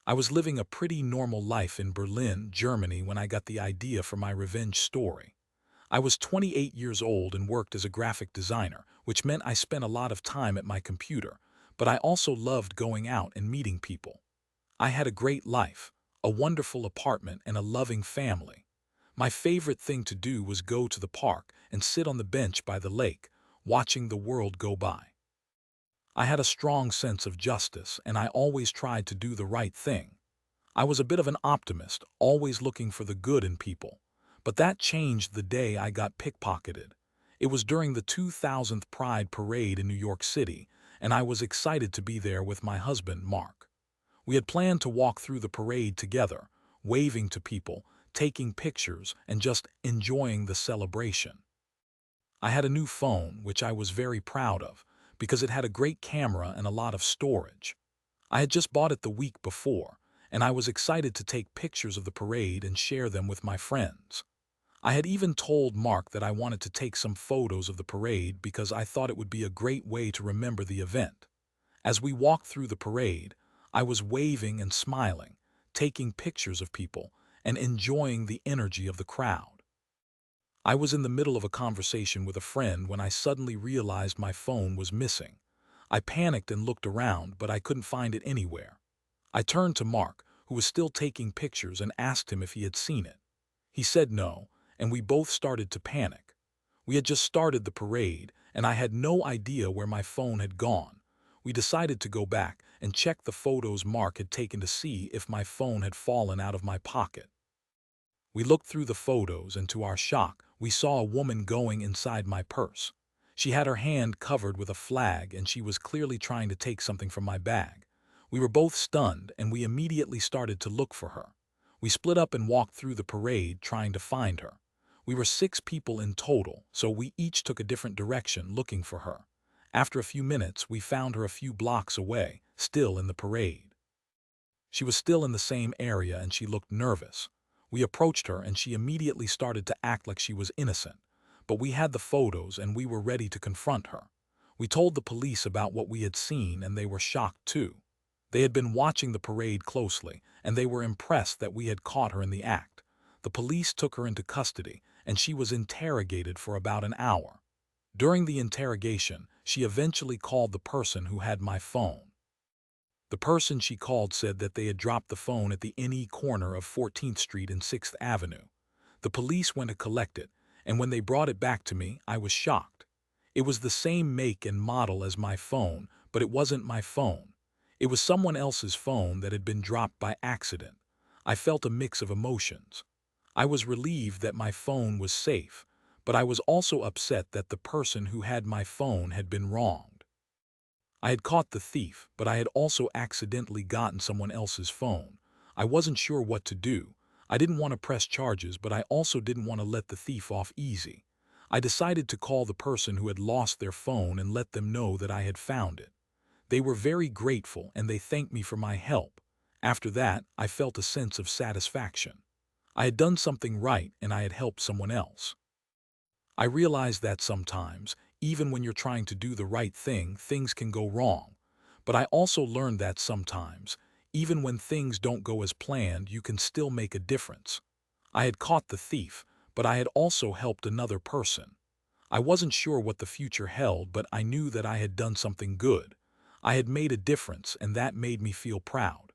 I was living a pretty normal life in Berlin, Germany when I got the idea for my revenge story. I was 28 years old and worked as a graphic designer, which meant I spent a lot of time at my computer, but I also loved going out and meeting people. I had a great life, a wonderful apartment, and a loving family. My favorite thing to do was go to the park and sit on the bench by the lake, watching the world go by. I had a strong sense of justice, and I always tried to do the right thing. I was a bit of an optimist, always looking for the good in people. But that changed the day I got pickpocketed. It was during the 2000th Pride Parade in New York City, and I was excited to be there with my husband, Mark. We had planned to walk through the parade together, waving to people, taking pictures, and just enjoying the celebration. I had a new phone, which I was very proud of, because it had a great camera and a lot of storage. I had just bought it the week before, and I was excited to take pictures of the parade and share them with my friends. I had even told Mark that I wanted to take some photos of the parade because I thought it would be a great way to remember the event. As we walked through the parade, I was waving and smiling, taking pictures of people, and enjoying the energy of the crowd. I was in the middle of a conversation with a friend when I suddenly realized my phone was missing. I panicked and looked around, but I couldn't find it anywhere. I turned to Mark, who was still taking pictures, and asked him if he had seen it. He said no, and we both started to panic. We had just started the parade, and I had no idea where my phone had gone. We decided to go back and check the photos Mark had taken to see if my phone had fallen out of my pocket. We looked through the photos, and to our shock, we saw a woman going inside my purse. She had her hand covered with a flag, and she was clearly trying to take something from my bag. We were both stunned, and we immediately started to look for her. We split up and walked through the parade trying to find her. We were 6 people in total, so we each took a different direction looking for her. After a few minutes, we found her a few blocks away, still in the parade. She was still in the same area, and she looked nervous. We approached her, and she immediately started to act like she was innocent. But we had the photos, and we were ready to confront her. We told the police about what we had seen, and they were shocked too. They had been watching the parade closely, and they were impressed that we had caught her in the act. The police took her into custody, and she was interrogated for about an hour. During the interrogation, she eventually called the person who had my phone. The person she called said that they had dropped the phone at the NE corner of 14th Street and 6th Avenue. The police went to collect it, and when they brought it back to me, I was shocked. It was the same make and model as my phone, but it wasn't my phone. It was someone else's phone that had been dropped by accident. I felt a mix of emotions. I was relieved that my phone was safe, but I was also upset that the person who had my phone had been wronged. I had caught the thief, but I had also accidentally gotten someone else's phone. I wasn't sure what to do. I didn't want to press charges, but I also didn't want to let the thief off easy. I decided to call the person who had lost their phone and let them know that I had found it. They were very grateful, and they thanked me for my help. After that, I felt a sense of satisfaction. I had done something right, and I had helped someone else. I realize that sometimes, even when you're trying to do the right thing, things can go wrong. But I also learned that sometimes, even when things don't go as planned, you can still make a difference. I had caught the thief, but I had also helped another person. I wasn't sure what the future held, but I knew that I had done something good. I had made a difference, and that made me feel proud.